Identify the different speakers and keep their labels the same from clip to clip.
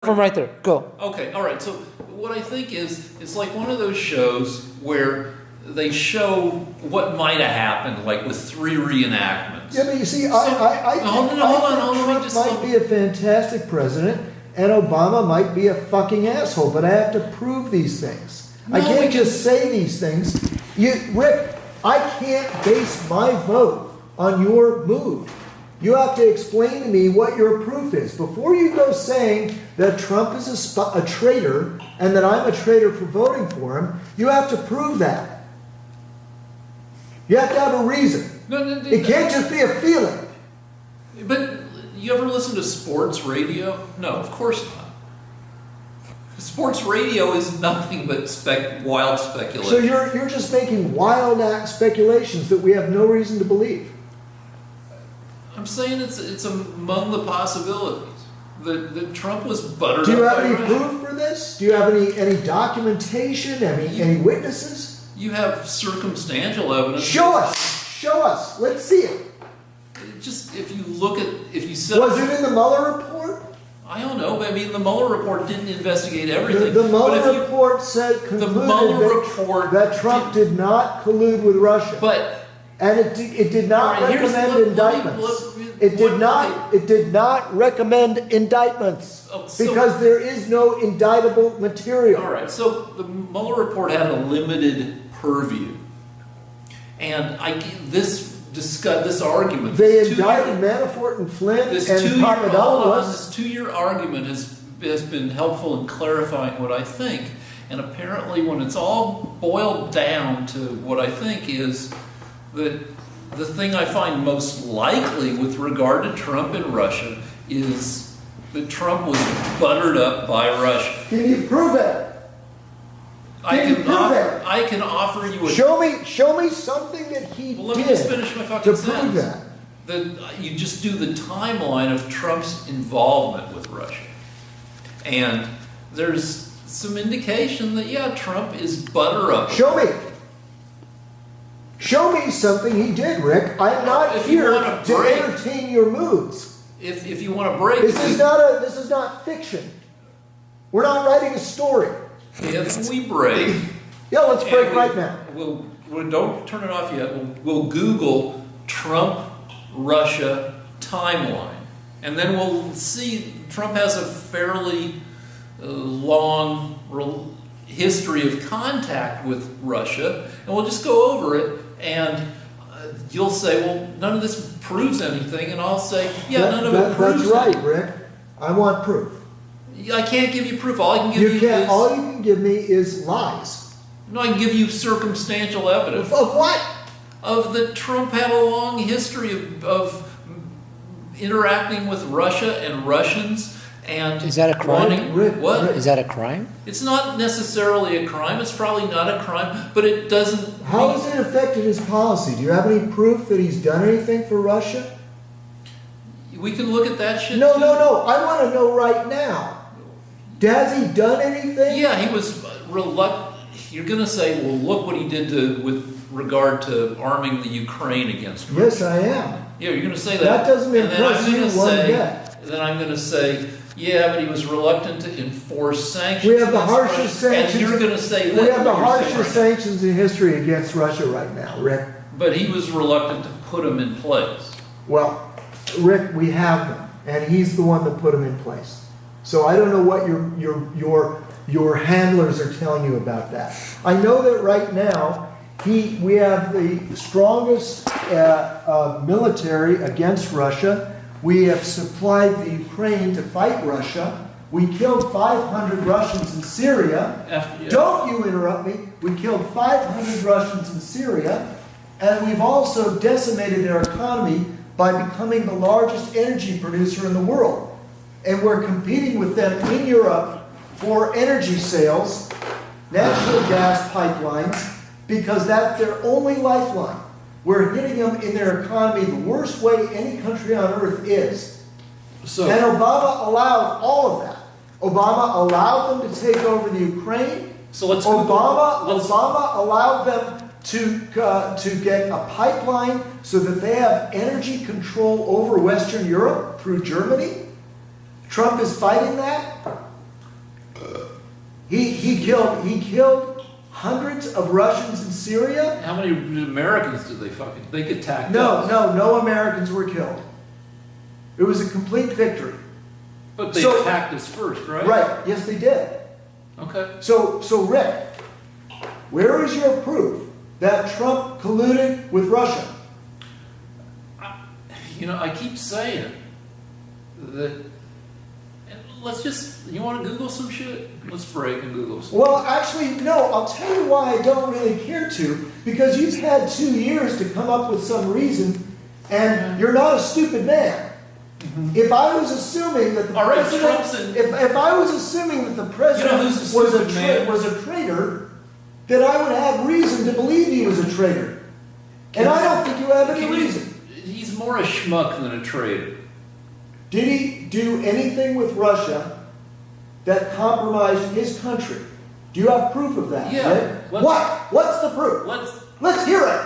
Speaker 1: from right there. Go.
Speaker 2: Okay, all right. So what I think is, it's like one of those shows where they show what might have happened, like with 3 reenactments.
Speaker 3: Yeah, but you see, I think Trump might be a fantastic president, and Obama might be a fucking asshole. But I have to prove these things. I can't just say these things. Rick, I can't base my vote on your mood. You have to explain to me what your proof is. Before you go saying that Trump is a traitor and that I'm a traitor for voting for him, you have to prove that. You have to have a reason. It can't just be a feeling.
Speaker 2: But you ever listen to sports radio? No, of course not. Sports radio is nothing but wild speculation.
Speaker 3: So you're just making wild speculations that we have no reason to believe.
Speaker 2: I'm saying it's among the possibilities that Trump was buttered up.
Speaker 3: Do you have any
Speaker 2: Russia.
Speaker 3: proof for this? Do you have any documentation? Any witnesses?
Speaker 2: You have circumstantial evidence.
Speaker 3: Show us. Let's see it.
Speaker 2: Just if you look at
Speaker 3: Was it in the Mueller report?
Speaker 2: I don't know. But I mean, the Mueller report didn't investigate everything.
Speaker 3: The Mueller report concluded that Trump did not collude with Russia. And it did not recommend indictments. It did not recommend indictments because there is no indictable material.
Speaker 2: All right. So the Mueller report had a limited purview, and this argument.
Speaker 3: They indicted Manafort and Flynn and Papadopoulos.
Speaker 2: This 2-year argument has been helpful in clarifying what I think, and apparently, when it's all boiled down to what I think is that the thing I find most likely with regard to Trump and Russia is that Trump was buttered up by Russia.
Speaker 3: Can you prove it?
Speaker 2: I can offer you a...
Speaker 3: Show me something that he did.
Speaker 2: Let me just finish my fucking sentence.
Speaker 3: To prove
Speaker 2: that you just do the timeline of Trump's involvement with Russia. And there's some indication that, Trump is butter up.
Speaker 3: Show me something he did, Rick. I'm not here to entertain your moods.
Speaker 2: If you want to break...
Speaker 3: This is not fiction. We're not writing a story.
Speaker 2: If we break...
Speaker 3: Yeah, let's break right now.
Speaker 2: Don't turn it off yet. We'll Google Trump-Russia timeline. And then we'll see Trump has a fairly long history of contact with Russia. And we'll just go over it. And you'll say, well, none of this proves anything. And I'll say, none of it proves
Speaker 3: anything. That's right, Rick. I want proof.
Speaker 2: I can't give you proof. All I can give you is...
Speaker 3: All you can give me is lies.
Speaker 2: No, I can give you circumstantial evidence.
Speaker 3: Of what?
Speaker 2: Of that Trump had a long history of interacting with Russia and Russians. And
Speaker 1: is that a crime?
Speaker 2: What?
Speaker 1: Is that a crime?
Speaker 2: It's not necessarily a crime. It's probably not a crime, but it doesn't...
Speaker 3: How has it affected his policy? Do you have any proof that he's done anything for Russia?
Speaker 2: We can look at that shit.
Speaker 3: No. I want to know right now. Has he done anything?
Speaker 2: Yeah, he was reluctant. You're going to say, well, look what he did with regard to arming the Ukraine against Russia.
Speaker 3: Yes, I am.
Speaker 2: Yeah, you're going to say that.
Speaker 3: That doesn't impress you one bit.
Speaker 2: Then I'm going to say, but he was reluctant to enforce sanctions.
Speaker 3: We have the harshest sanctions.
Speaker 2: And you're going to say that.
Speaker 3: We have the harshest sanctions in history against Russia right now, Rick.
Speaker 2: But he was reluctant to put them in place.
Speaker 3: Well, Rick, we have them, and he's the one that put them in place. So I don't know what your handlers are telling you about that. I know that right now we have the strongest military against Russia. We have supplied the Ukraine to fight Russia. We killed 500 Russians in Syria. Don't you interrupt me. We killed 500 Russians in Syria. And we've also decimated their economy by becoming the largest energy producer in the world. And we're competing with them in Europe for energy sales, natural gas pipelines, because that's their only lifeline. We're hitting them in their economy the worst way any country on earth is. And Obama allowed all of that. Obama allowed them to take over the Ukraine. Obama allowed them to get a pipeline so that they have energy control over Western Europe through Germany. Trump is fighting that. He killed hundreds of Russians in Syria.
Speaker 2: How many Americans did they attacked
Speaker 3: No,
Speaker 2: us?
Speaker 3: no Americans were killed. It was a complete victory.
Speaker 2: But they
Speaker 3: So-
Speaker 2: attacked us first, right?
Speaker 3: Right, yes they did.
Speaker 2: Okay.
Speaker 3: So Rick, where is your proof that Trump colluded with Russia?
Speaker 2: You know, I keep saying that. You want to Google some shit? Let's break and Google some.
Speaker 3: Well, actually, no, I'll tell you why I don't really care to, because you've had 2 years to come up with some reason, and you're not a stupid man. If I was assuming that the
Speaker 2: All right,
Speaker 3: president,
Speaker 2: Trump's in-
Speaker 3: if I was assuming that the president
Speaker 2: You know who's a
Speaker 3: was
Speaker 2: stupid man?
Speaker 3: was a traitor, then I would have reason to believe he was a traitor. And I don't think you have any reason.
Speaker 2: He's more a schmuck than a traitor.
Speaker 3: Did he do anything with Russia that compromised his country? Do you have proof of that?
Speaker 2: Yeah.
Speaker 3: Right?
Speaker 2: Let's-
Speaker 3: What? What's the proof? Let's hear it.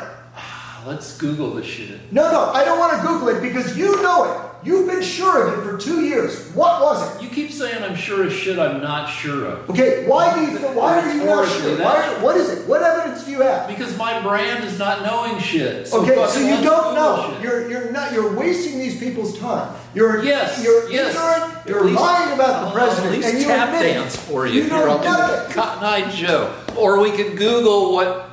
Speaker 2: Let's Google this shit.
Speaker 3: No, I don't want to Google it because you know it. You've been sure of it for 2 years. What was it?
Speaker 2: You keep saying I'm sure of shit I'm not sure of.
Speaker 3: Okay, why are you not
Speaker 2: Rhetorically,
Speaker 3: sure?
Speaker 2: that's-
Speaker 3: What is it? What evidence do you have?
Speaker 2: Because my brand is not knowing shit. So
Speaker 3: Okay, so
Speaker 2: fucking
Speaker 3: you
Speaker 2: let's
Speaker 3: don't
Speaker 2: Google
Speaker 3: know.
Speaker 2: shit.
Speaker 3: You're wasting these people's time. You're
Speaker 2: Yes,
Speaker 3: You're
Speaker 2: yes.
Speaker 3: ignorant.
Speaker 2: At
Speaker 3: You're
Speaker 2: least-
Speaker 3: lying about the president,
Speaker 2: At least
Speaker 3: and you
Speaker 2: tap
Speaker 3: admit it.
Speaker 2: dance for you.
Speaker 3: You know
Speaker 2: Here, I'll do
Speaker 3: nothing.
Speaker 2: Cotton Eye Joe. Or we could Google what.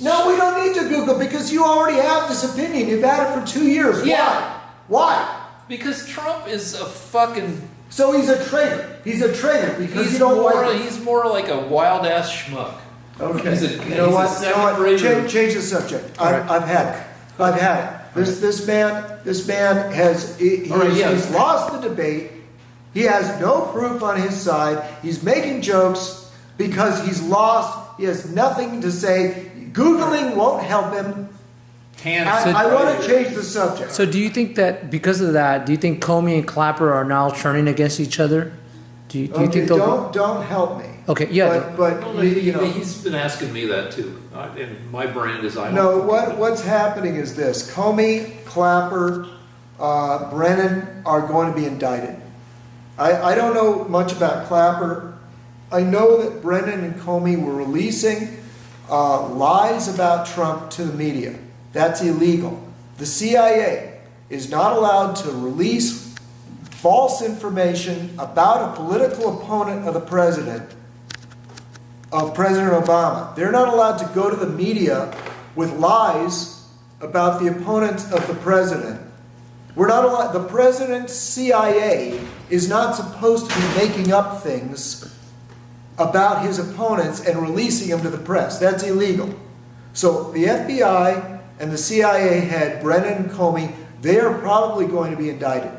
Speaker 3: No, we don't need to Google because you already have this opinion. You've had it for 2 years.
Speaker 2: Yeah.
Speaker 3: Why?
Speaker 2: Because Trump is a fucking.
Speaker 3: So he's a traitor. He's a traitor because you don't like him.
Speaker 2: He's more like a wild ass schmuck.
Speaker 3: Okay.
Speaker 2: He's a-
Speaker 3: you
Speaker 2: he's
Speaker 3: know
Speaker 2: a
Speaker 3: what?
Speaker 2: seventh grader.
Speaker 3: Change the subject. I've had it. I've had it. This man has
Speaker 2: All right, yeah.
Speaker 3: he's lost the debate. He has no proof on his side. He's making jokes because he's lost. He has nothing to say. Googling won't help him. I want to change the subject.
Speaker 1: So do you think that because of that, do you think Comey and Clapper are now turning against each other? Do you
Speaker 3: Okay,
Speaker 1: think they'll?
Speaker 3: don't help me.
Speaker 1: Okay, yeah.
Speaker 3: But
Speaker 2: Well,
Speaker 3: you know.
Speaker 2: he's been asking me that too. And my brand is I don't.
Speaker 3: No, what's happening is this: Comey, Clapper, Brennan are going to be indicted. I don't know much about Clapper. I know that Brennan and Comey were releasing lies about Trump to the media. That's illegal. The CIA is not allowed to release false information about a political opponent of the president, of President Obama. They're not allowed to go to the media with lies about the opponent of the president. We're not allowed, the president's CIA is not supposed to be making up things about his opponents and releasing them to the press. That's illegal. So the FBI and the CIA head, Brennan and Comey, they are probably going to be indicted.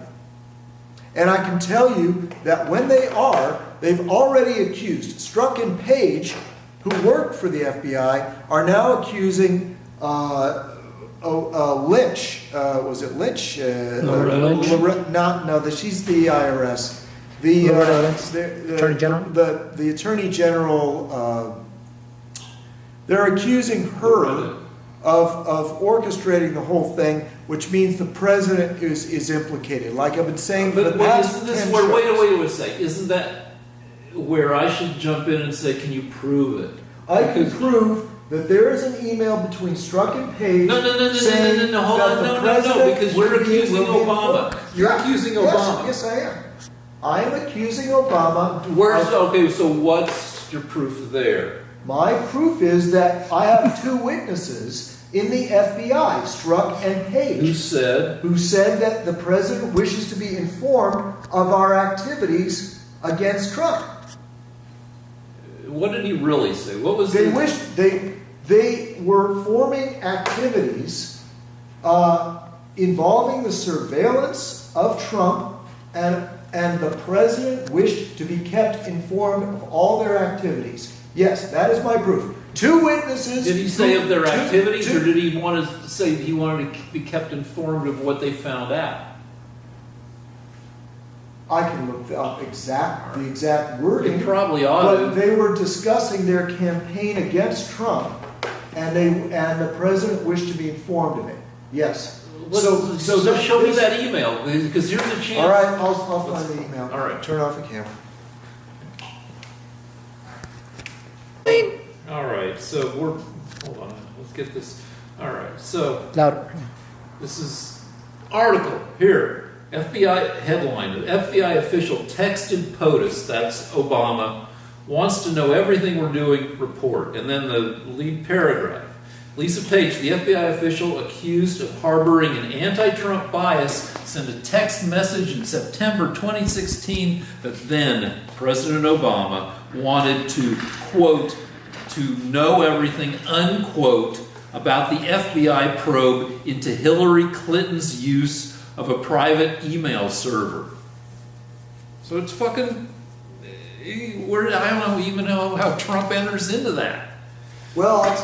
Speaker 3: And I can tell you that when they are, they've already accused Strzok and Page, who worked for the FBI, are now accusing Lynch. Was it Lynch?
Speaker 1: Loretta Lynch?
Speaker 3: She's the IRS. The
Speaker 1: Loretta Lynch?
Speaker 3: the
Speaker 1: Attorney General?
Speaker 3: The Attorney General. They're accusing her of orchestrating the whole thing, which means the president is implicated. Like I've been saying for the
Speaker 2: But
Speaker 3: past
Speaker 2: isn't this
Speaker 3: 10
Speaker 2: where,
Speaker 3: shows.
Speaker 2: wait a second. Isn't that where I should jump in and say, can you prove it?
Speaker 3: I can prove that there is an email between Strzok and Page.
Speaker 2: No,
Speaker 3: saying
Speaker 2: hold
Speaker 3: that
Speaker 2: on,
Speaker 3: the
Speaker 2: no,
Speaker 3: president
Speaker 2: because
Speaker 3: will
Speaker 2: you're
Speaker 3: be
Speaker 2: accusing
Speaker 3: informed.
Speaker 2: Obama. You're accusing Obama.
Speaker 3: Yes, I am. I am accusing Obama.
Speaker 2: Where's,
Speaker 3: of-
Speaker 2: okay, so what's your proof there?
Speaker 3: My proof is that I have 2 witnesses in the FBI, Strzok and Page,
Speaker 2: Who said?
Speaker 3: who said that the president wishes to be informed of our activities against Trump.
Speaker 2: What did he really say? What was
Speaker 3: They
Speaker 2: the-
Speaker 3: wished they were forming activities involving the surveillance of Trump, and the president wished to be kept informed of all their activities. Yes, that is my proof. 2 witnesses.
Speaker 2: Did he say of their
Speaker 3: two-
Speaker 2: activities,
Speaker 3: two-
Speaker 2: or did he want to say he wanted to be kept informed of what they found out?
Speaker 3: I can look up the exact wording.
Speaker 2: He probably ought
Speaker 3: But
Speaker 2: to.
Speaker 3: they were discussing their campaign against Trump, and the president wished to be informed of it. Yes.
Speaker 2: So show me that email, because here's a chance.
Speaker 3: All right, I'll find the email.
Speaker 2: All right.
Speaker 3: Turn off the camera.
Speaker 2: All right, so hold on, let's get this. All right, so
Speaker 1: Louder.
Speaker 2: this is article here. FBI headline: the FBI official texted POTUS, that's Obama, wants to know everything we're doing. Report, and then the lead paragraph. Lisa Page, the FBI official accused of harboring an anti-Trump bias, sent a text message in September 2016 that then President Obama wanted to, quote, to know everything, unquote, about the FBI probe into Hillary Clinton's use of a private email server. So it's fucking, I don't even know how Trump enters into that.
Speaker 3: Well, I'll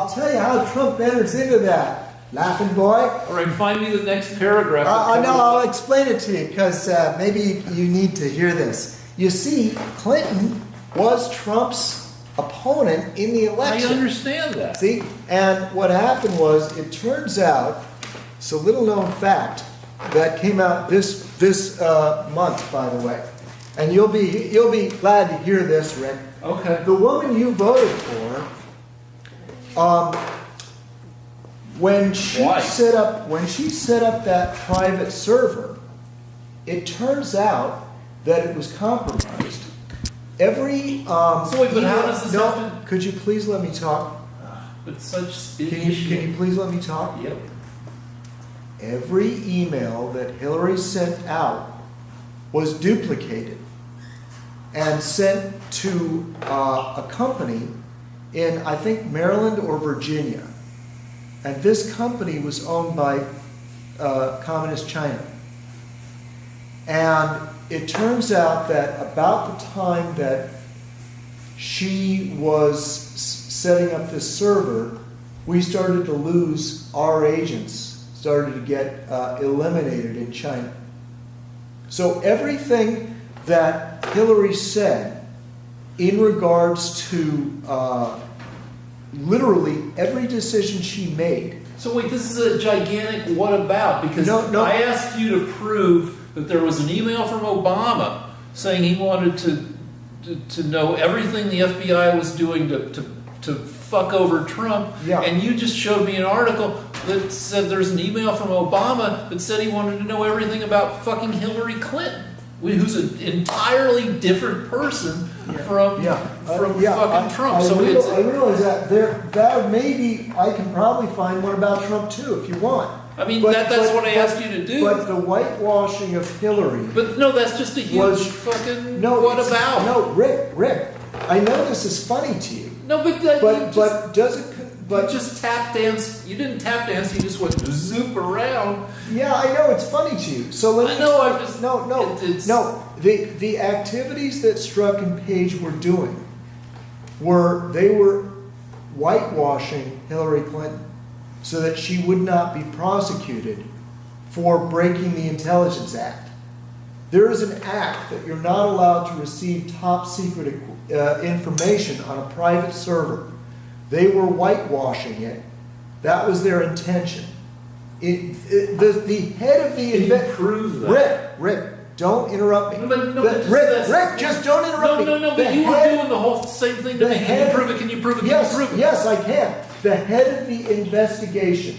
Speaker 3: tell you how Trump enters into that, laughing boy.
Speaker 2: All right, find me the next paragraph.
Speaker 3: No, I'll explain it to you because maybe you need to hear this. You see, Clinton was Trump's opponent in the election.
Speaker 2: I understand that.
Speaker 3: See, and what happened was, it turns out, it's a little known fact that came out this month, by the way, and you'll be glad to hear this, Rick.
Speaker 2: Okay.
Speaker 3: The woman you voted for, when she set up that private server, it turns out that it was compromised. Every
Speaker 2: So wait, but how does this happen?
Speaker 3: Could you please let me talk?
Speaker 2: But such
Speaker 3: Can you please let me talk?
Speaker 2: Yep.
Speaker 3: Every email that Hillary sent out was duplicated and sent to a company in, I think, Maryland or Virginia. And this company was owned by Communist China. And it turns out that about the time that she was setting up this server, we started to lose our agents, started to get eliminated in China. So everything that Hillary said in regards to literally every decision she made.
Speaker 2: So wait, this is a gigantic what about? Because
Speaker 3: No.
Speaker 2: I asked you to prove that there was an email from Obama saying he wanted to know everything the FBI was doing to fuck over Trump.
Speaker 3: Yeah.
Speaker 2: And you just showed me an article that said there's an email from Obama that said he wanted to know everything about fucking Hillary Clinton, who's an entirely different person from fucking Trump.
Speaker 3: I realize that there may be, I can probably find one about Trump too if you want.
Speaker 2: I mean, that's what I asked you to do.
Speaker 3: But the whitewashing of Hillary.
Speaker 2: But no, that's just a huge fucking what about?
Speaker 3: No, Rick, I know this is funny to you.
Speaker 2: No, but
Speaker 3: you
Speaker 2: just tap dance. You didn't tap dance. You just went zoop around.
Speaker 3: Yeah, I know it's funny to you. So let me.
Speaker 2: I know. I just
Speaker 3: no. The activities that Strzok and Page were doing they were whitewashing Hillary Clinton so that she would not be prosecuted for breaking the Intelligence Act. There is an act that you're not allowed to receive top secret information on a private server. They were whitewashing it. That was their intention. The head of the
Speaker 2: Can you prove that?
Speaker 3: Rick, don't interrupt me.
Speaker 2: Rick,
Speaker 3: just don't interrupt me.
Speaker 2: No, but you were doing the whole same thing to me. Can you prove it? Can you prove it?
Speaker 3: Yes,
Speaker 2: can you prove it?
Speaker 3: Yes, I can. The head of the investigation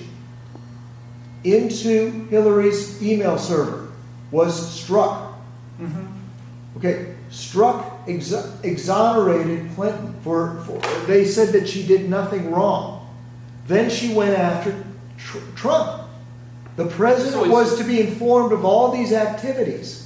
Speaker 3: into Hillary's email server was Strzok. Mm-hmm. Okay, Strzok exonerated Clinton for they said that she did nothing wrong. Then she went after Trump. The president was to be informed of all these activities.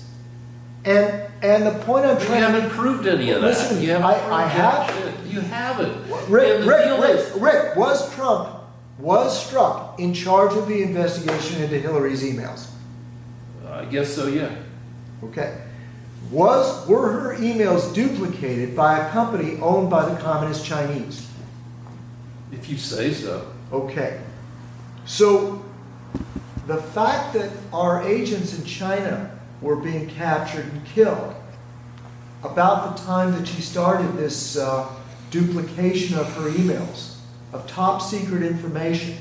Speaker 3: And the point I'm trying to...
Speaker 2: You haven't proved any of that.
Speaker 3: Listen,
Speaker 2: you haven't
Speaker 3: I have.
Speaker 2: Shit. You haven't.
Speaker 3: Rick, was Strzok in charge of the investigation into Hillary's emails?
Speaker 2: I guess so, yeah.
Speaker 3: Okay. Were her emails duplicated by a company owned by the Communist Chinese?
Speaker 2: If you say so.
Speaker 3: Okay. So, the fact that our agents in China were being captured and killed about the time that she started this duplication of her emails, of top secret information,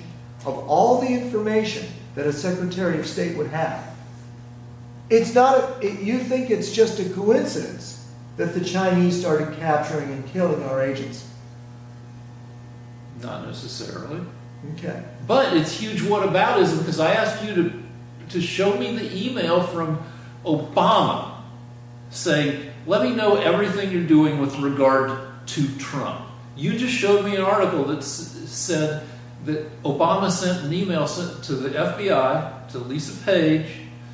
Speaker 3: of all the information that a Secretary of State would have. It's not, you think it's just a coincidence that the Chinese started capturing and killing our agents?
Speaker 2: Not necessarily.
Speaker 3: Okay.
Speaker 2: But it's huge whataboutism because I asked you to show me the email from Obama saying, let me know everything you're doing with regard to Trump. You just showed me an article that said that Obama sent an email to the FBI, to Lisa Page,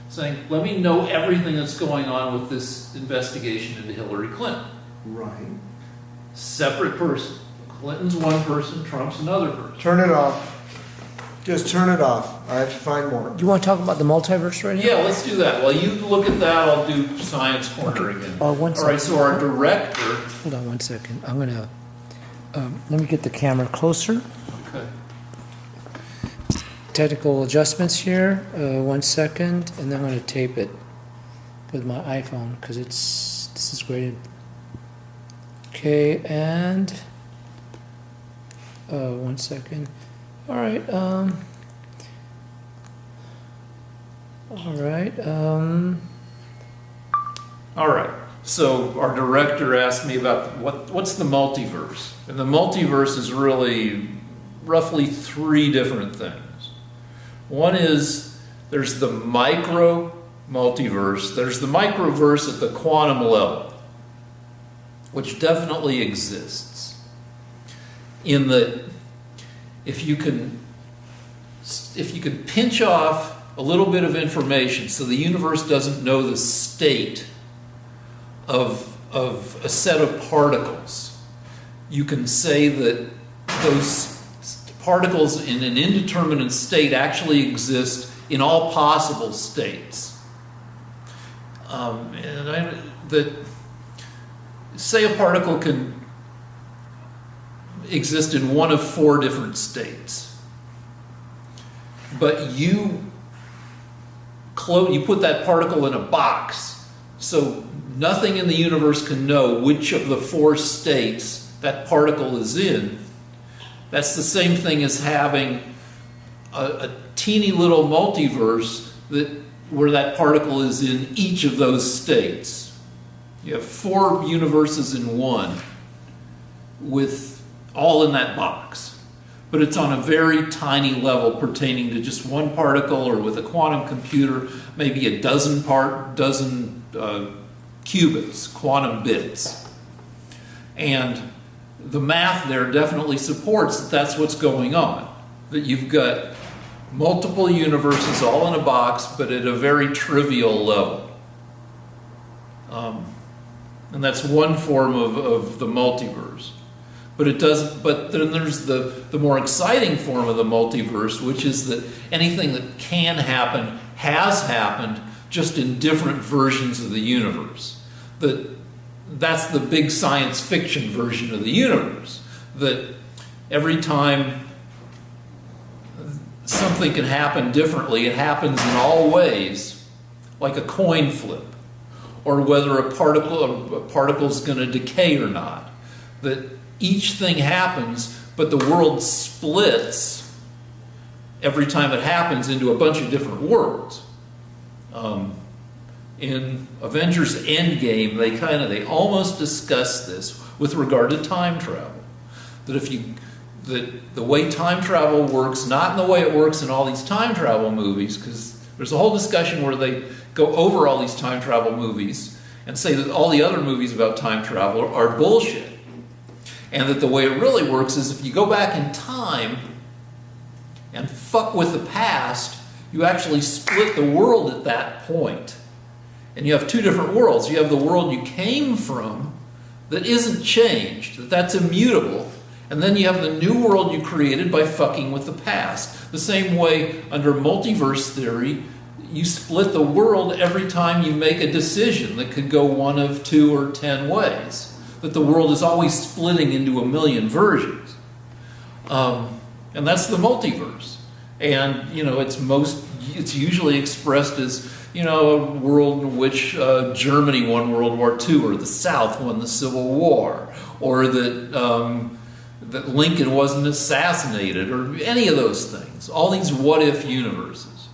Speaker 2: saying, let me know everything that's going on with this investigation into Hillary Clinton.
Speaker 3: Right.
Speaker 2: Separate person. Clinton's one person, Trump's another person.
Speaker 3: Turn it off. Just turn it off. I have to find more.
Speaker 1: Do you want to talk about the multiverse right now?
Speaker 2: Yeah, let's do that. While you look at that, I'll do Science Corner again.
Speaker 1: One
Speaker 2: All right,
Speaker 1: second.
Speaker 2: so our director...
Speaker 1: Hold on 1 second. I'm going to, let me get the camera closer.
Speaker 2: Okay.
Speaker 1: Technical adjustments here. 1 second. And then I'm going to tape it with my iPhone because this is great. Okay, and 1 second. All right. All right.
Speaker 2: All right. So our director asked me about what's the multiverse, and the multiverse is really roughly 3 different things. One is there's the micro multiverse. There's the microverse at the quantum level, which definitely exists. In that, if you can pinch off a little bit of information so the universe doesn't know the state of a set of particles, you can say that those particles in an indeterminate state actually exist in all possible states. Say a particle can exist in one of 4 different states, but you put that particle in a box, so nothing in the universe can know which of the 4 states that particle is in. That's the same thing as having a teeny little multiverse where that particle is in each of those states. You have 4 universes in one, with all in that box. But it's on a very tiny level pertaining to just one particle, or with a quantum computer, maybe a dozen qubits, quantum bits. And the math there definitely supports that that's what's going on. That you've got multiple universes all in a box, but at a very trivial level. And that's one form of the multiverse. But it doesn't. But then there's the more exciting form of the multiverse, which is that anything that can happen has happened, just in different versions of the universe. That's the big science fiction version of the universe. That every time something can happen differently, it happens in all ways, like a coin flip, or whether a particle's going to decay or not. That each thing happens, but the world splits every time it happens into a bunch of different worlds. In Avengers Endgame, they almost discuss this with regard to time travel. That the way time travel works, not in the way it works in all these time travel movies, because there's a whole discussion where they go over all these time travel movies and say that all the other movies about time travel are bullshit. And that the way it really works is if you go back in time and fuck with the past, you actually split the world at that point. And you have 2 different worlds. You have the world you came from that isn't changed, that's immutable. And then you have the new world you created by fucking with the past. The same way, under multiverse theory, you split the world every time you make a decision that could go one of 2 or 10 ways. That the world is always splitting into a million versions. And that's the multiverse. And, it's usually expressed as, a world in which Germany won World War II, or the South won the Civil War, or that Lincoln wasn't assassinated, or any of those things. All these what-if universes,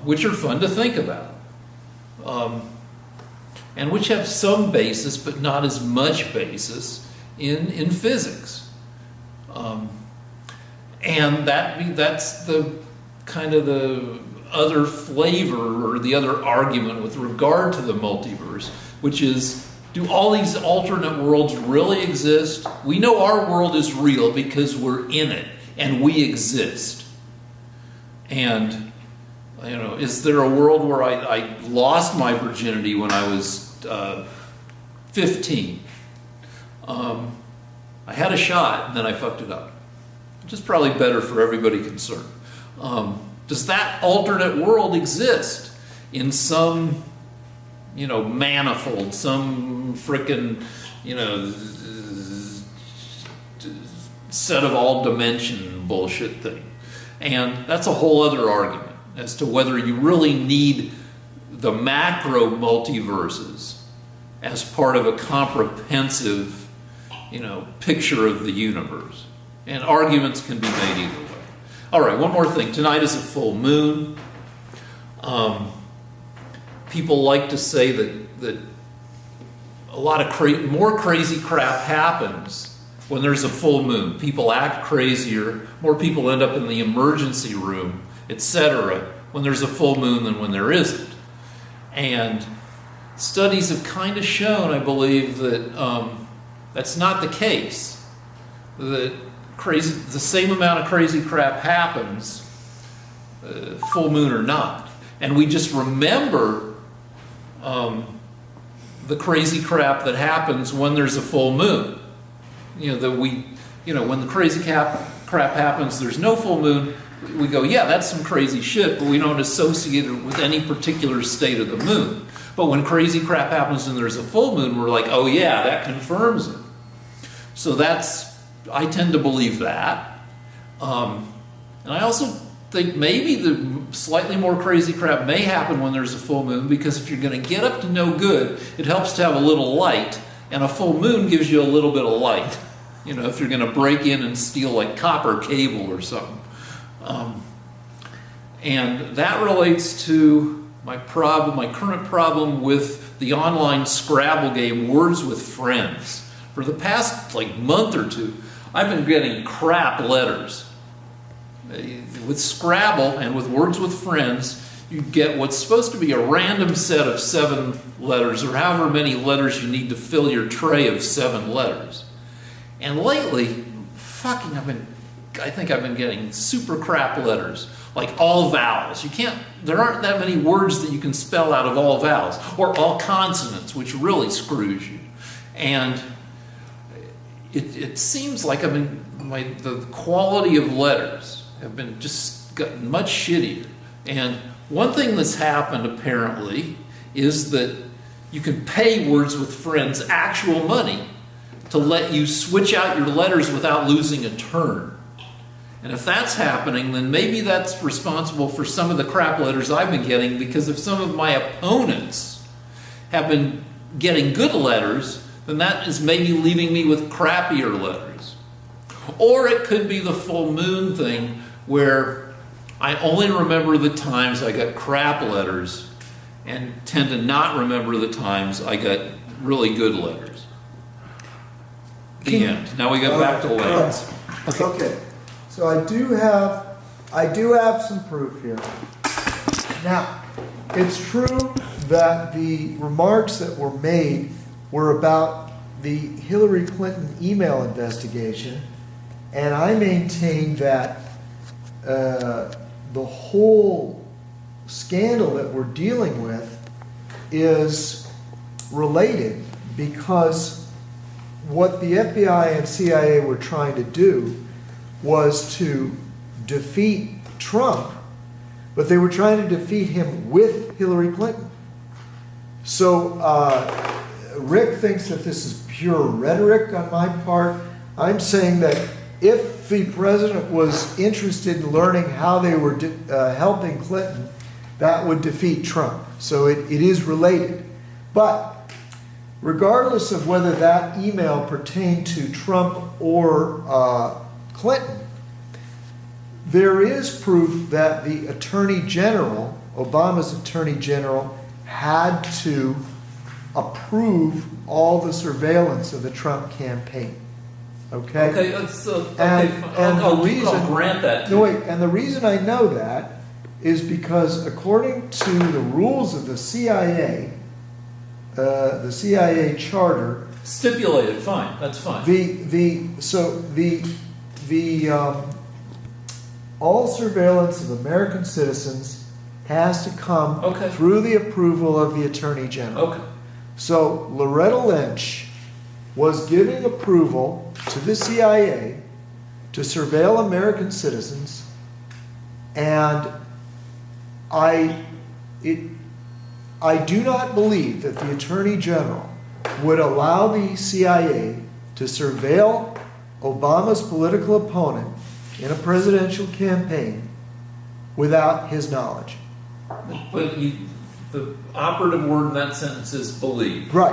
Speaker 2: which are fun to think about. and which have some basis, but not as much basis in physics. And that's the kind of the other flavor or the other argument with regard to the multiverse, which is, do all these alternate worlds really exist? We know our world is real because we're in it and we exist. And, you know, is there a world where I lost my virginity when I was 15? I had a shot and then I fucked it up, which is probably better for everybody concerned. Does that alternate world exist in some, you know, manifold, some frickin', you know, set of all dimension bullshit thing? And that's a whole other argument as to whether you really need the macro multiverses as part of a comprehensive, you know, picture of the universe. And arguments can be made either way. All right, one more thing. Tonight is a full moon. People like to say that a lot of more crazy crap happens when there's a full moon. People act crazier. More people end up in the emergency room, etc., when there's a full moon than when there isn't. And studies have kind of shown, I believe, that that's not the case. That the same amount of crazy crap happens, full moon or not. And we just remember the crazy crap that happens when there's a full moon. You know, when the crazy crap happens, there's no full moon, we go, yeah, that's some crazy shit, but we don't associate it with any particular state of the moon. But when crazy crap happens and there's a full moon, we're like, oh yeah, that confirms it. So I tend to believe that. And I also think maybe the slightly more crazy crap may happen when there's a full moon, because if you're going to get up to no good, it helps to have a little light, and a full moon gives you a little bit of light. You know, if you're going to break in and steal like copper cable or something. And that relates to my current problem with the online Scrabble game Words with Friends. For the past month or two, I've been getting crap letters. With Scrabble and with Words with Friends, you get what's supposed to be a random set of 7 letters, or however many letters you need to fill your tray of 7 letters. And lately, I think I've been getting super crap letters, like all vowels. There aren't that many words that you can spell out of all vowels, or all consonants, which really screws you. And it seems like the quality of letters have been just gotten much shittier. And one thing that's happened apparently is that you can pay Words with Friends actual money to let you switch out your letters without losing a turn. And if that's happening, then maybe that's responsible for some of the crap letters I've been getting, because if some of my opponents have been getting good letters, then that is maybe leaving me with crappier letters. Or it could be the full moon thing, where I only remember the times I got crap letters and tend to not remember the times I got really good letters. The end. Now we go back to letters.
Speaker 3: Okay. So I do have some proof here. Now, it's true that the remarks that were made were about the Hillary Clinton email investigation, and I maintain that the whole scandal that we're dealing with is related, because what the FBI and CIA were trying to do was to defeat Trump, but they were trying to defeat him with Hillary Clinton. So Rick thinks that this is pure rhetoric on my part. I'm saying that if the president was interested in learning how they were helping Clinton, that would defeat Trump. So it is related. But regardless of whether that email pertained to Trump or Clinton, there is proof that the Attorney General, Obama's Attorney General, had to approve all the surveillance of the Trump campaign. Okay?
Speaker 2: Okay, that's, okay,
Speaker 3: And-
Speaker 2: fine.
Speaker 3: and
Speaker 2: I'll
Speaker 3: the reason-
Speaker 2: I'll grant that to
Speaker 3: No,
Speaker 2: you.
Speaker 3: wait, and the reason I know that is because according to the rules of the CIA charter,
Speaker 2: Stipulated, fine, that's fine.
Speaker 3: all surveillance of American citizens has to come
Speaker 2: Okay.
Speaker 3: through the approval of the Attorney General.
Speaker 2: Okay,
Speaker 3: So Loretta Lynch was giving approval to the CIA to surveil American citizens, and I do not believe that the Attorney General would allow the CIA to surveil Obama's political opponent in a presidential campaign without his knowledge.
Speaker 2: but the operative word in that sentence is believe.
Speaker 3: Right.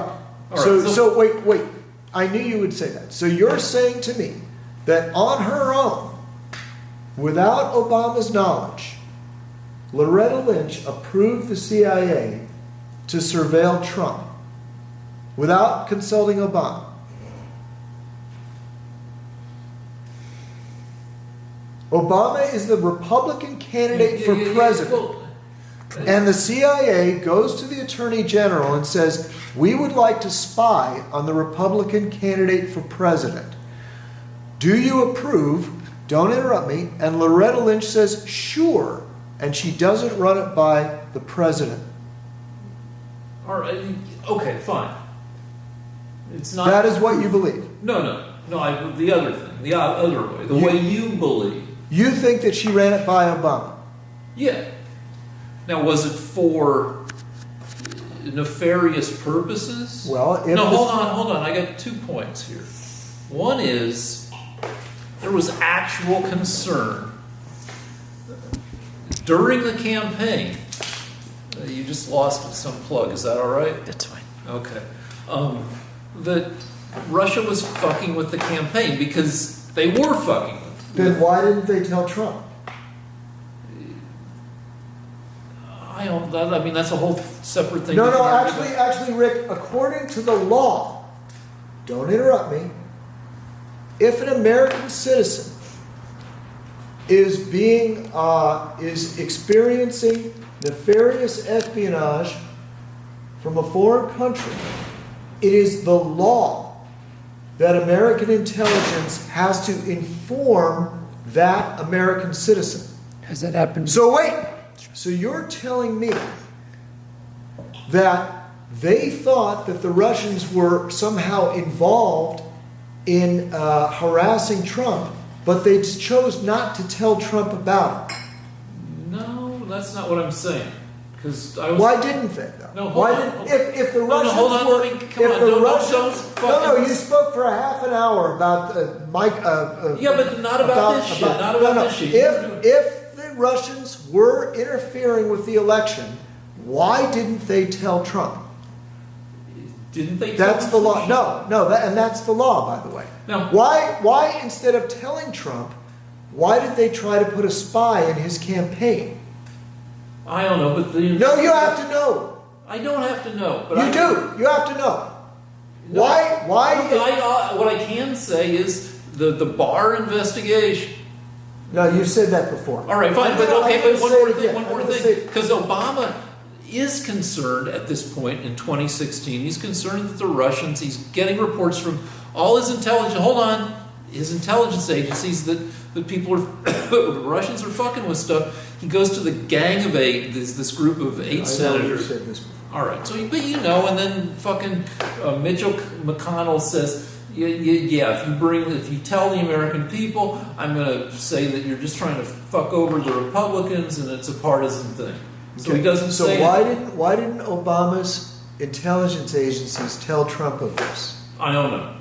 Speaker 2: All right,
Speaker 3: So wait. I knew you would say that. So you're saying to me that on her own, without Obama's knowledge, Loretta Lynch approved the CIA to surveil Trump without consulting Obama. Obama is the Republican candidate for president.
Speaker 2: Well,
Speaker 3: And the CIA goes to the Attorney General and says, we would like to spy on the Republican candidate for president. Do you approve? Don't interrupt me. And Loretta Lynch says, sure. And she doesn't run it by the president.
Speaker 2: all right, okay, fine. It's not.
Speaker 3: That is what you believe.
Speaker 2: No. The other thing, the other way, the way you believe.
Speaker 3: You think that she ran it by Obama.
Speaker 2: Yeah. Now, was it for nefarious purposes?
Speaker 3: Well, if
Speaker 2: no,
Speaker 3: the-
Speaker 2: hold on. I got 2 points here. One is there was actual concern during the campaign. You just lost some plug. Is that all right?
Speaker 1: That's fine.
Speaker 2: Okay. That Russia was fucking with the campaign because they were fucking with.
Speaker 3: Then why didn't they tell Trump?
Speaker 2: I mean, that's a whole separate thing.
Speaker 3: No,
Speaker 2: we can argue about.
Speaker 3: actually, Rick, according to the law, don't interrupt me. If an American citizen is experiencing nefarious espionage from a foreign country, it is the law that American intelligence has to inform that American citizen.
Speaker 1: Has that happened?
Speaker 3: So wait. So you're telling me that they thought that the Russians were somehow involved in harassing Trump, but they chose not to tell Trump about it.
Speaker 2: No, that's not what I'm saying. Because I was.
Speaker 3: Why didn't they, though?
Speaker 2: No, hold
Speaker 3: Why
Speaker 2: on,
Speaker 3: didn't?
Speaker 2: hold-
Speaker 3: If the
Speaker 2: No,
Speaker 3: Russians
Speaker 2: hold on,
Speaker 3: were,
Speaker 2: let me- come
Speaker 3: if
Speaker 2: on,
Speaker 3: the
Speaker 2: don't
Speaker 3: Russians,
Speaker 2: fucking-
Speaker 3: you spoke for a half an hour about Mike.
Speaker 2: Yeah, but not about this shit, not about this shit.
Speaker 3: If the Russians were interfering with the election, why didn't they tell Trump?
Speaker 2: Didn't they? tell
Speaker 3: That's
Speaker 2: him
Speaker 3: the
Speaker 2: some
Speaker 3: law.
Speaker 2: shit?
Speaker 3: No, and that's the law, by the way.
Speaker 2: No.
Speaker 3: Why instead of telling Trump, why did they try to put a spy in his campaign?
Speaker 2: I don't know, but the.
Speaker 3: No, you have to know.
Speaker 2: I don't have to know, but
Speaker 3: You
Speaker 2: I
Speaker 3: do. You have to know.
Speaker 2: No.
Speaker 3: Why?
Speaker 2: What I can say is the Barr investigation.
Speaker 3: No, you said that before.
Speaker 2: All right, fine, but
Speaker 3: I'm
Speaker 2: okay,
Speaker 3: gonna
Speaker 2: but one
Speaker 3: say
Speaker 2: more
Speaker 3: it
Speaker 2: thing,
Speaker 3: again.
Speaker 2: one
Speaker 3: I'm
Speaker 2: more
Speaker 3: gonna
Speaker 2: thing,
Speaker 3: say it.
Speaker 2: because Obama is concerned at this point in 2016. He's concerned that the Russians. He's getting reports from all his intelligence. Hold on, his intelligence agencies that people are the Russians are fucking with stuff. He goes to the Gang of Eight. This group of 8
Speaker 3: I know you
Speaker 2: senators.
Speaker 3: said this before.
Speaker 2: All right, so but and then fucking Mitchell McConnell says, yeah, if you tell the American people, I'm going to say that you're just trying to fuck over the Republicans and it's a partisan thing. So he doesn't
Speaker 3: So
Speaker 2: say.
Speaker 3: why didn't Obama's intelligence agencies tell Trump of this?
Speaker 2: I don't know.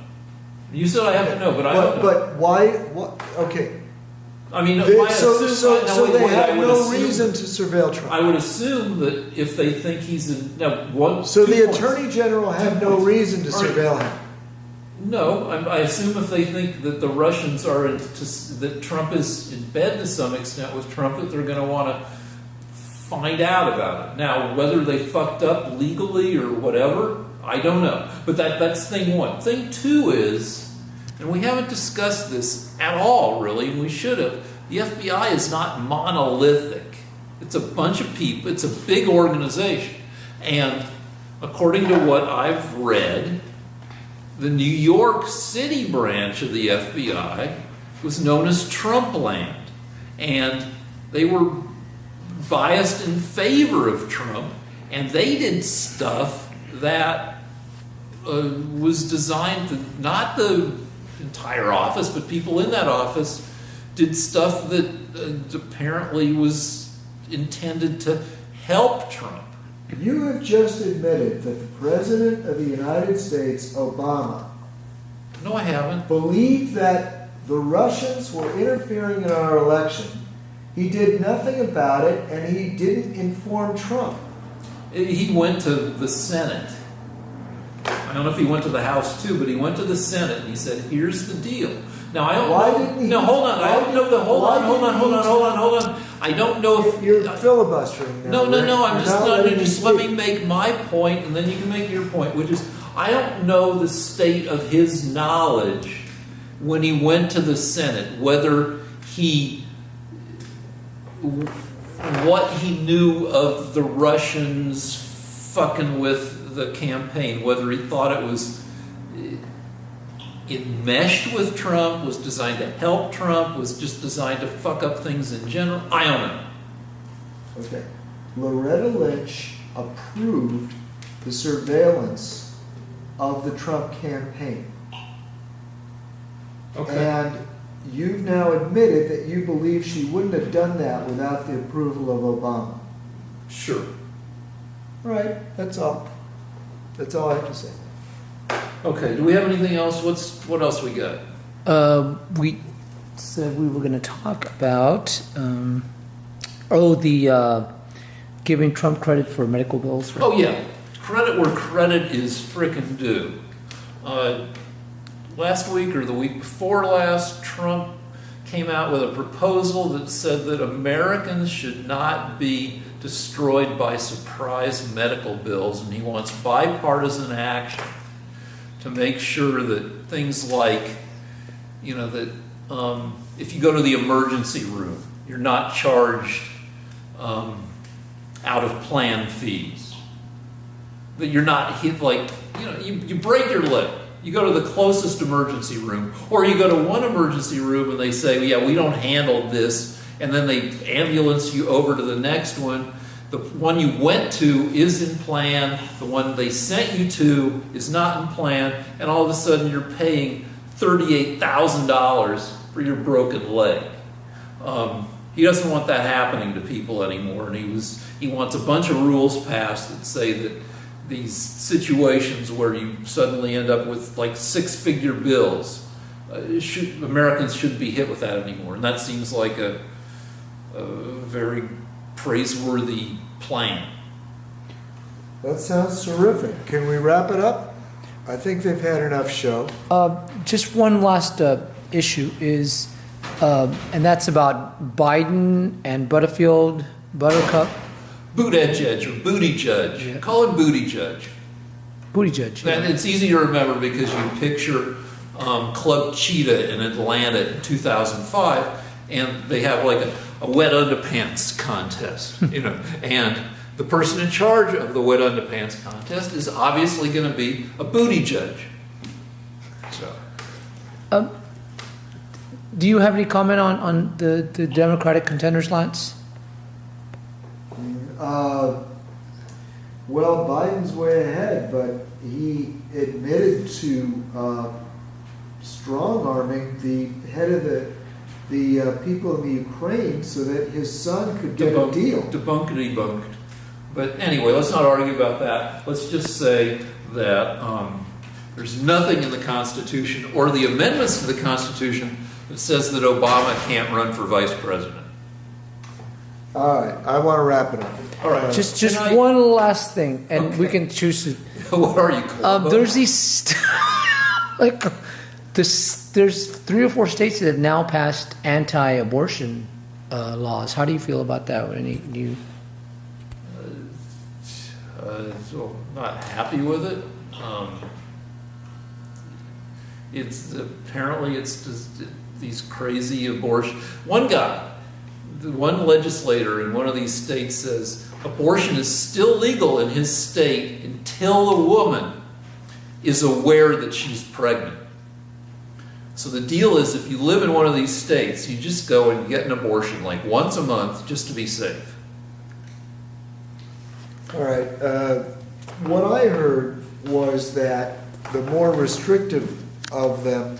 Speaker 2: You said I have to know, but I don't know.
Speaker 3: But why? What? Okay.
Speaker 2: I mean,
Speaker 3: They-
Speaker 2: I
Speaker 3: so
Speaker 2: assume,
Speaker 3: they
Speaker 2: I
Speaker 3: have
Speaker 2: would
Speaker 3: no
Speaker 2: assume-
Speaker 3: reason to surveil Trump.
Speaker 2: I would assume that if they think he's in now one.
Speaker 3: So
Speaker 2: 2
Speaker 3: the
Speaker 2: points.
Speaker 3: Attorney General had
Speaker 2: 2
Speaker 3: no
Speaker 2: points.
Speaker 3: reason to
Speaker 2: All right.
Speaker 3: surveil him.
Speaker 2: No, I assume if they think that the Russians are that Trump is in bed to some extent with Trump, that they're going to want to find out about it. Now, whether they fucked up legally or whatever, I don't know. But that's thing one. Thing two is, and we haven't discussed this at all, really, and we should have, the FBI is not monolithic. It's a bunch of people. It's a big organization. And according to what I've read, the New York City branch of the FBI was known as Trumpland. And they were biased in favor of Trump. And they did stuff that was designed to, not the entire office, but people in that office did stuff that apparently was intended to help Trump.
Speaker 3: You have just admitted that the President of the United States, Obama,
Speaker 2: No, I haven't.
Speaker 3: believed that the Russians were interfering in our election. He did nothing about it, and he didn't inform Trump.
Speaker 2: He went to the Senate. I don't know if he went to the House too, but he went to the Senate and he said, "Here's the deal." Now I don't
Speaker 3: Why
Speaker 2: know.
Speaker 3: didn't he?
Speaker 2: No, hold on. I don't know the. Hold on. I don't know if
Speaker 3: You're filibustering now.
Speaker 2: No.
Speaker 3: Rick.
Speaker 2: I'm
Speaker 3: You're
Speaker 2: just
Speaker 3: not
Speaker 2: no,
Speaker 3: letting me
Speaker 2: just let me
Speaker 3: speak.
Speaker 2: make my point, and then you can make your point, which is I don't know the state of his knowledge when he went to the Senate, whether what he knew of the Russians fucking with the campaign, whether he thought it was enmeshed with Trump, was designed to help Trump, was just designed to fuck up things in general. I don't know.
Speaker 3: Okay. Loretta Lynch approved the surveillance of the Trump campaign. And you've now admitted that you believe she wouldn't have done that without the approval of Obama.
Speaker 2: Sure.
Speaker 3: Right, that's all. That's all I have to say.
Speaker 2: Okay, do we have anything else? What else we got?
Speaker 1: We said we were going to talk about the giving Trump credit for medical bills. Right?
Speaker 2: Oh yeah, credit where credit is frickin' due. Last week or the week before last, Trump came out with a proposal that said that Americans should not be destroyed by surprise medical bills, and he wants bipartisan action to make sure that things like, that if you go to the emergency room, you're not charged out of plan fees. That you're not hit you break your leg. You go to the closest emergency room, or you go to one emergency room and they say, yeah, we don't handle this, and then they ambulance you over to the next one. The one you went to is in plan, the one they sent you to is not in plan, and all of a sudden you're paying $38,000 for your broken leg. He doesn't want that happening to people anymore, and he wants a bunch of rules passed that say that these situations where you suddenly end up with like six-figure bills, Americans shouldn't be hit with that anymore. And that seems like a very praiseworthy plan.
Speaker 3: That sounds terrific. Can we wrap it up? I think they've had enough show.
Speaker 1: Just one last issue is, and that's about Biden and Buttercup.
Speaker 2: Buttigieg or Booty Judge.
Speaker 1: Yeah.
Speaker 2: Call him Booty Judge.
Speaker 1: Buttigieg.
Speaker 2: And it's easy to remember because you picture Club Cheetah in Atlanta in 2005, and they have like a wet underpants contest, and the person in charge of the wet underpants contest is obviously going to be a booty judge. So,
Speaker 1: Do you have any comment on the Democratic contenders, Lance?
Speaker 3: Well, Biden's way ahead, but he admitted to strong-arming the head of the people in the Ukraine so that his son could get a deal.
Speaker 2: Debunked. But anyway, let's not argue about that. Let's just say that there's nothing in the Constitution or the amendments to the Constitution that says that Obama can't run for vice president.
Speaker 3: All right, I want to wrap it up.
Speaker 2: All right.
Speaker 1: Just one last thing, and we can choose to.
Speaker 2: What are you called?
Speaker 1: There's these there's 3 or 4 states that have now passed anti-abortion laws. How do you feel about that? Any new?
Speaker 2: So not happy with it. Um, it's apparently it's just these crazy abortion. One guy, one legislator in one of these states says abortion is still legal in his state until the woman is aware that she's pregnant. So the deal is, if you live in one of these states, you just go and get an abortion like once a month just to be safe.
Speaker 3: All right. What I heard was that the more restrictive of them,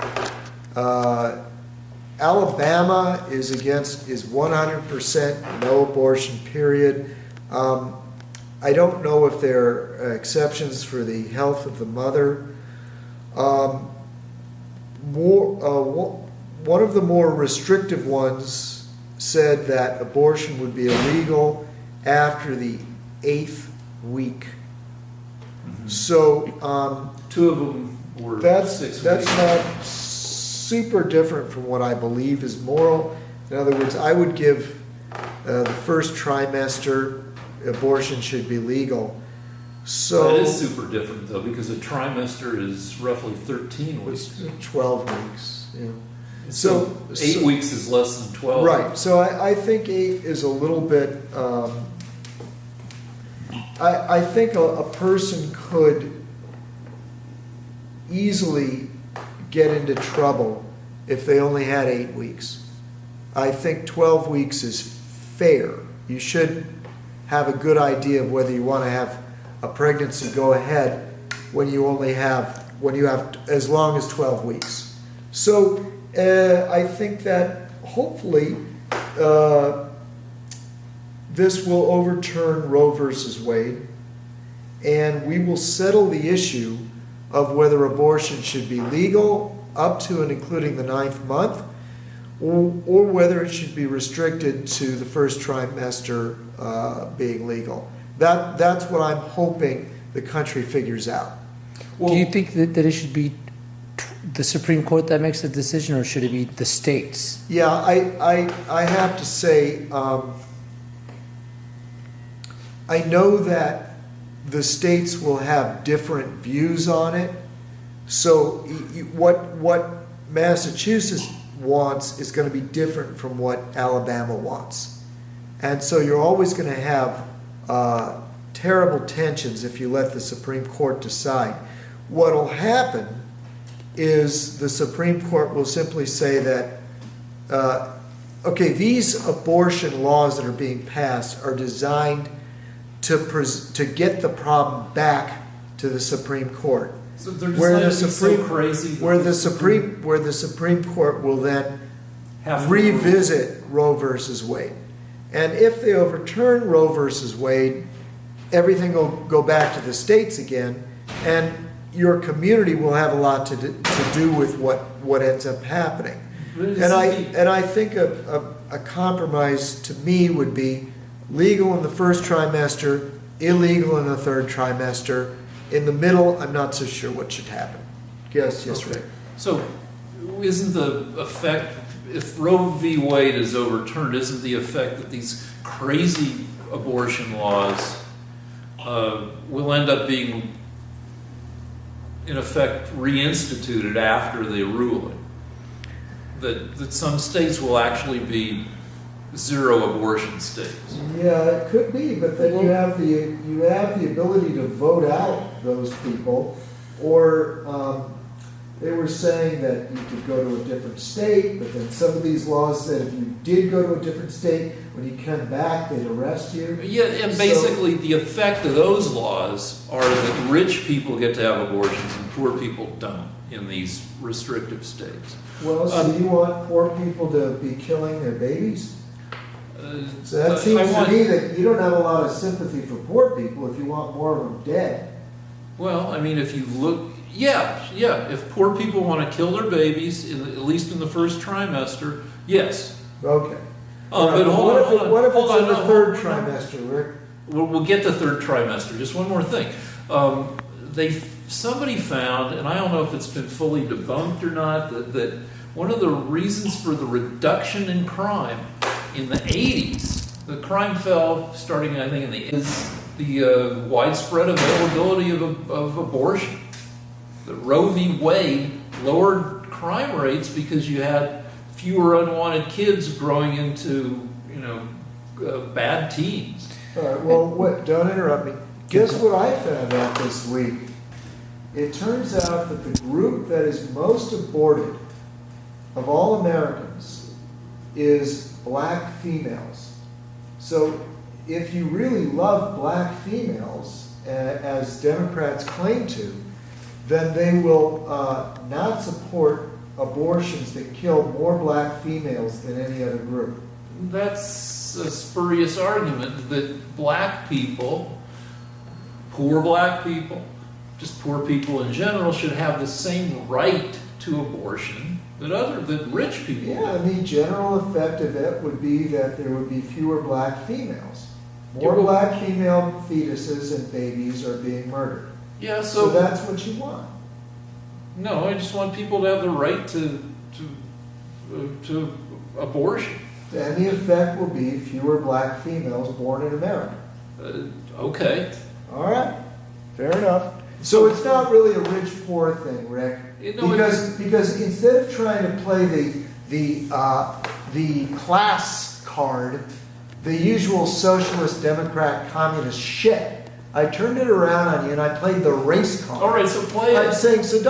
Speaker 3: Alabama is 100% no abortion, period. I don't know if there are exceptions for the health of the mother. One of the more restrictive ones said that abortion would be illegal after the 8th week.
Speaker 2: Mm-hmm.
Speaker 3: So
Speaker 2: Two of them were
Speaker 3: that's
Speaker 2: 6
Speaker 3: that's
Speaker 2: weeks.
Speaker 3: not super different from what I believe is moral. In other words, I would give the first trimester abortion should be legal. So
Speaker 2: That is super different though, because a trimester is roughly 13 weeks.
Speaker 3: it's 12 weeks. Yeah.
Speaker 2: So 8 weeks is less than 12.
Speaker 3: Right. So I think 8 is a little bit. I think a person could easily get into trouble if they only had 8 weeks. I think 12 weeks is fair. You should have a good idea of whether you want to have a pregnancy go ahead when you have as long as 12 weeks. So I think that hopefully this will overturn Roe versus Wade, and we will settle the issue of whether abortion should be legal up to and including the 9th month, or whether it should be restricted to the first trimester being legal. That's what I'm hoping the country figures out.
Speaker 1: Do you think that it should be the Supreme Court that makes the decision, or should it be the states?
Speaker 3: Yeah, I have to say, I know that the states will have different views on it. So what Massachusetts wants is going to be different from what Alabama wants. And so you're always going to have terrible tensions if you let the Supreme Court decide. What will happen is the Supreme Court will simply say that, okay, these abortion laws that are being passed are designed to get the problem back to the Supreme Court.
Speaker 2: So they're
Speaker 3: Where the
Speaker 2: so
Speaker 3: Supreme
Speaker 2: crazy.
Speaker 3: where the Supreme Court will then
Speaker 2: have to
Speaker 3: revisit Roe versus Wade. And if they overturn Roe versus Wade, everything will go back to the states again, and your community will have a lot to do with what ends up happening. And I think a compromise to me would be legal in the first trimester, illegal in the third trimester. In the middle, I'm not so sure what should happen. Yes,
Speaker 2: Okay.
Speaker 3: Rick.
Speaker 2: So, isn't the effect, if Roe v. Wade is overturned, isn't the effect that these crazy abortion laws will end up being, in effect, reinstituted after the ruling? That some states will actually be zero abortion states.
Speaker 3: Yeah, it could be, but then you have the ability to vote out those people, or they were saying that you could go to a different state, but then some of these laws said if you did go to a different state, when you come back, they'd arrest you.
Speaker 2: Yeah, and basically the effect of those laws are that rich people get to have abortions and poor people don't in these restrictive states.
Speaker 3: Well, so you want poor people to be killing their babies? So that
Speaker 2: I
Speaker 3: seems to
Speaker 2: want-
Speaker 3: me that you don't have a lot of sympathy for poor people if you want more of them dead.
Speaker 2: Well, I mean, if you look, yeah, if poor people want to kill their babies, at least in the first trimester, yes.
Speaker 3: Okay.
Speaker 2: But hold on,
Speaker 3: what if
Speaker 2: hold
Speaker 3: it's in
Speaker 2: on,
Speaker 3: the
Speaker 2: no,
Speaker 3: third
Speaker 2: hold on.
Speaker 3: trimester, Rick?
Speaker 2: We'll get to third trimester. Just one more thing. Somebody found, and I don't know if it's been fully debunked or not, that one of the reasons for the reduction in crime in the 80s, the crime fell starting, I think, in the the widespread availability of abortion. The Roe v. Wade lowered crime rates because you had fewer unwanted kids growing into, bad teens.
Speaker 3: All right, well, don't interrupt me. Guess what I found out this week? It turns out that the group that is most aborted of all Americans is black females. So if you really love black females, as Democrats claim to, then they will not support abortions that kill more black females than any other group.
Speaker 2: That's a spurious argument that black people, poor black people, just poor people in general, should have the same right to abortion that rich people.
Speaker 3: Yeah, and the general effect of it would be that there would be fewer black females. More black female fetuses and babies are being murdered.
Speaker 2: Yeah,
Speaker 3: So that's what you want.
Speaker 2: No, I just want people to have the right to abortion.
Speaker 3: And the effect will be fewer black females born in America.
Speaker 2: Okay.
Speaker 3: All right, fair enough. So it's not really a rich-poor thing, Rick, because instead of trying to play the class card, the usual socialist, democrat, communist shit, I turned it around on you and I played the race card.
Speaker 2: All right, so play
Speaker 3: I'm
Speaker 2: it.
Speaker 3: saying, so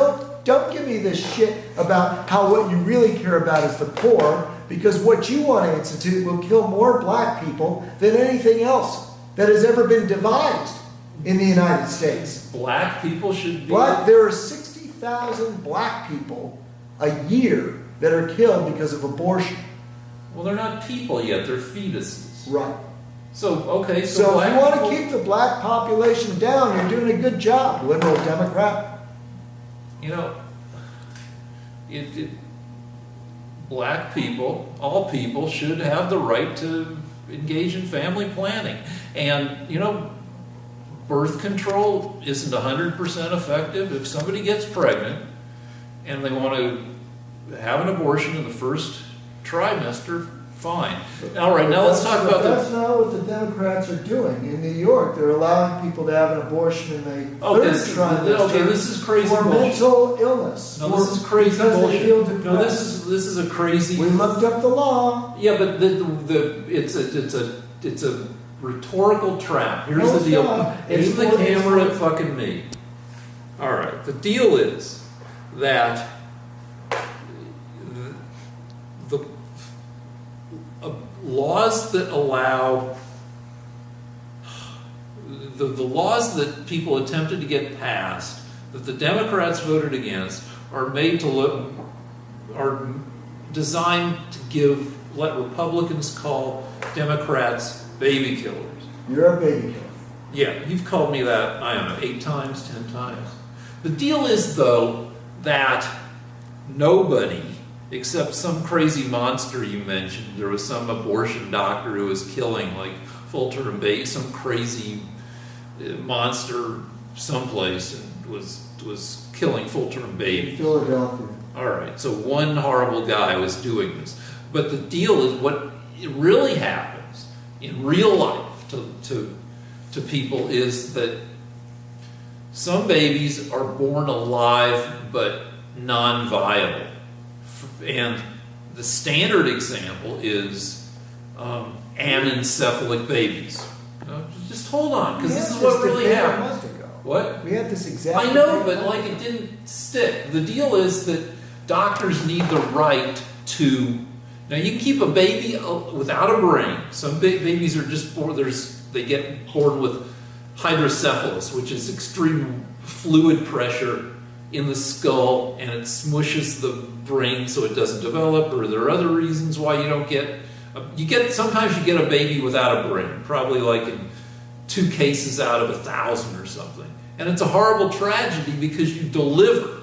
Speaker 3: don't give me this shit about how what you really care about is the poor, because what you want to institute will kill more black people than anything else that has ever been devised in the United States.
Speaker 2: Black people should be...
Speaker 3: There are 60,000 black people a year that are killed because of abortion.
Speaker 2: Well, they're not people yet, they're fetuses.
Speaker 3: Right.
Speaker 2: So, okay,
Speaker 3: So if you want to
Speaker 2: people-
Speaker 3: keep the black population down, you're doing a good job, liberal Democrat.
Speaker 2: Black people, all people, should have the right to engage in family planning. And, birth control isn't 100% effective. If somebody gets pregnant and they want to have an abortion in the first trimester, fine. All right, now let's talk about
Speaker 3: That's not what the Democrats are doing. In New York, they're allowing people to have an abortion in the third trimester.
Speaker 2: Okay, this is crazy
Speaker 3: for
Speaker 2: bullshit.
Speaker 3: mental illness.
Speaker 2: No, this is crazy
Speaker 3: because
Speaker 2: bullshit.
Speaker 3: They feel
Speaker 2: No,
Speaker 3: depressed.
Speaker 2: this is a crazy.
Speaker 3: We looked up the law.
Speaker 2: Yeah, but it's a rhetorical trap. Here's
Speaker 3: No,
Speaker 2: the
Speaker 3: it's
Speaker 2: deal.
Speaker 3: not.
Speaker 2: Aim
Speaker 3: It's
Speaker 2: the
Speaker 3: for-
Speaker 2: camera at fucking me. All right. The deal is that the laws that allow the laws that people attempted to get passed that the Democrats voted against are designed to let Republicans call Democrats baby killers.
Speaker 3: You're a baby killer.
Speaker 2: Yeah, you've called me that, I don't know, 8 times, 10 times. The deal is, though, that nobody, except some crazy monster you mentioned, there was some abortion doctor who was killing, like, full-term babies, some crazy monster someplace, and was killing full-term babies.
Speaker 3: Philadelphia.
Speaker 2: All right, so one horrible guy was doing this. But the deal is, what really happens in real life to people is that some babies are born alive but non-viable. And the standard example is anencephalic babies. Just hold on, because this is what really happens. What?
Speaker 3: We had this exact.
Speaker 2: I know, but like it didn't stick. The deal is that doctors need the right to. Now you can keep a baby without a brain. Some babies are just born. They get born with hydrocephalus, which is extreme fluid pressure in the skull, and it smushes the brain so it doesn't develop. Or there are other reasons why you don't get. Sometimes you get a baby without a brain, probably like in 2 cases out of 1,000 or something. And it's a horrible tragedy because you deliver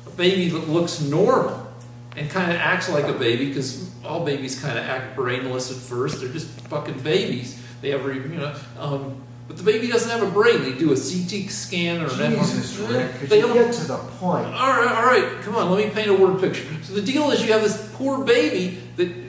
Speaker 2: a baby that looks normal and kind of acts like a baby, because all babies kind of act brainless at first. They're just fucking babies. They have, but the baby doesn't have a brain. They do a CT scan or an
Speaker 3: Jesus, Rick, could
Speaker 2: They
Speaker 3: you
Speaker 2: don't
Speaker 3: get to the point?
Speaker 2: all right, come on, let me paint a word picture. So the deal is you have this poor baby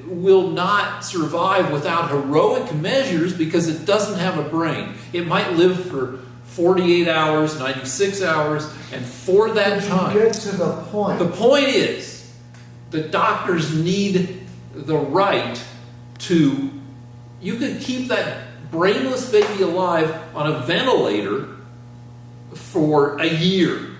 Speaker 2: will not survive without heroic measures because it doesn't have a brain. It might live for 48 hours, 96 hours, and for that time...
Speaker 3: Get to the point.
Speaker 2: The point is that doctors need the right to... You could keep that brainless baby alive on a ventilator for a year,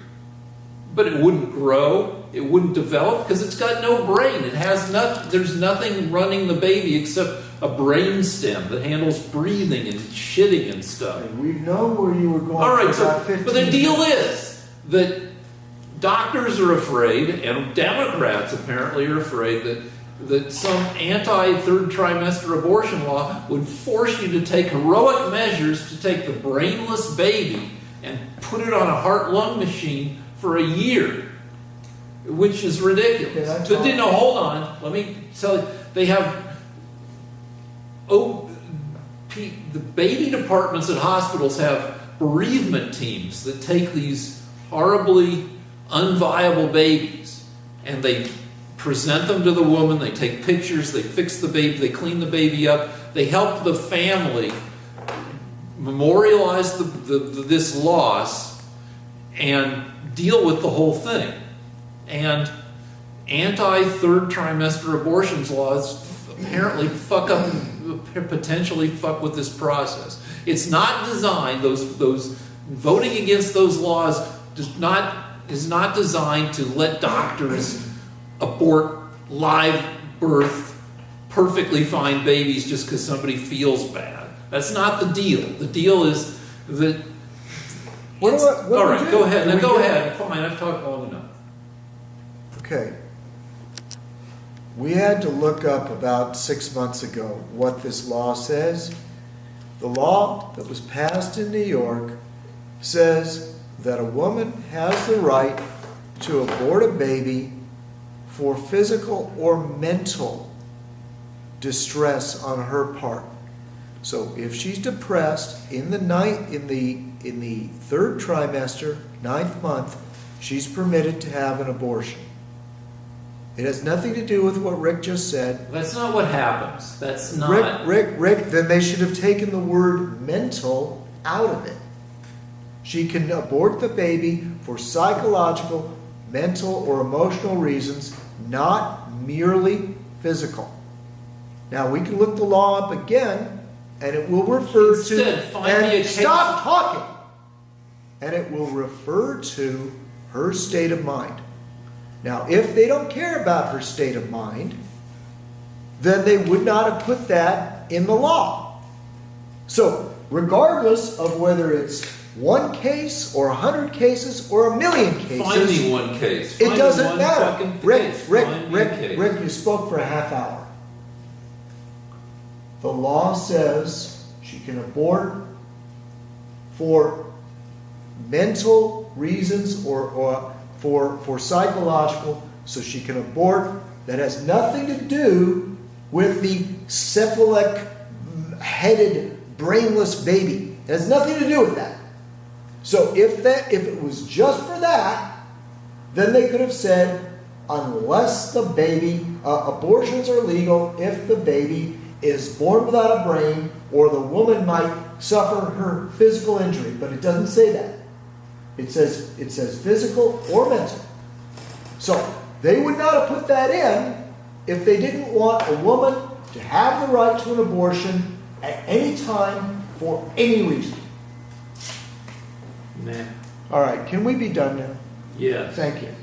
Speaker 2: but it wouldn't grow, it wouldn't develop because it's got no brain. It has nothing. There's nothing running the baby except a brain stem that handles breathing and shitting and stuff.
Speaker 3: And we know where you were going.
Speaker 2: All right,
Speaker 3: for about 15
Speaker 2: but the deal
Speaker 3: minutes.
Speaker 2: is that doctors are afraid, and Democrats apparently are afraid that some anti-third trimester abortion law would force you to take heroic measures to take the brainless baby and put it on a heart-lung machine for a year, which is ridiculous. But no, hold on. Let me tell you. They have the baby departments at hospitals have bereavement teams that take these horribly unviable babies and they present them to the woman, they take pictures, they fix the baby, they clean the baby up, they help the family memorialize this loss and deal with the whole thing. And anti-third trimester abortions laws apparently potentially fuck with this process. It's not designed, those voting against those laws is not designed to let doctors abort live birth perfectly fine babies just because somebody feels bad. That's not the deal. The deal is that...
Speaker 3: All right,
Speaker 2: go ahead. Now go ahead. Fine, I've talked long enough.
Speaker 3: Okay. We had to look up about 6 months ago what this law says. The law that was passed in New York says that a woman has the right to abort a baby for physical or mental distress on her part. So if she's depressed in the third trimester, 9th month, she's permitted to have an abortion. It has nothing to do with what Rick just said.
Speaker 2: That's not what happens. That's not...
Speaker 3: Rick, then they should have taken the word mental out of it. She can abort the baby for psychological, mental, or emotional reasons, not merely physical. Now, we can look the law up again, and it will refer stop talking! And it will refer to her state of mind. Now, if they don't care about her state of mind, then they would not have put that in the law. So, regardless of whether it's one case or 100 cases or 1,000,000 cases,
Speaker 2: find me one case.
Speaker 3: It doesn't matter.
Speaker 2: Rick,
Speaker 3: you spoke for a half hour. The law says she can abort for mental reasons or for psychological, so she can abort. That has nothing to do with the cephalic-headed, brainless baby. It has nothing to do with that. So if it was just for that, then they could have said, unless the baby, abortions are legal if the baby is born without a brain or the woman might suffer her physical injury. But it doesn't say that. It says physical or mental. So they would not have put that in if they didn't want a woman to have the right to an abortion at any time for any reason.
Speaker 2: Nah.
Speaker 3: All right, can we be done now?
Speaker 2: Yeah.
Speaker 3: Thank you.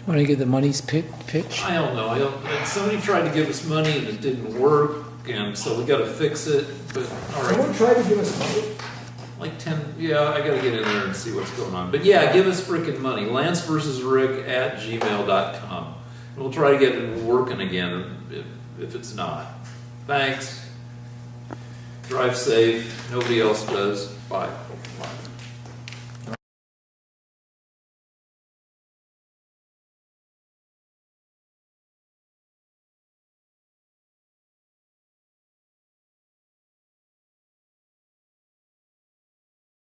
Speaker 1: Want to get the money's pitch?
Speaker 2: I don't know. Somebody tried to give us money and it didn't work, and so we got to fix it. But all right.
Speaker 3: Someone tried to give us money.
Speaker 2: Like 10, yeah, I gotta get in there and see what's going on. But yeah, give us freaking money. LanceVersusRick@gmail.com. We'll try to get it working again if it's not. Thanks. Drive safe. Nobody else does. Bye.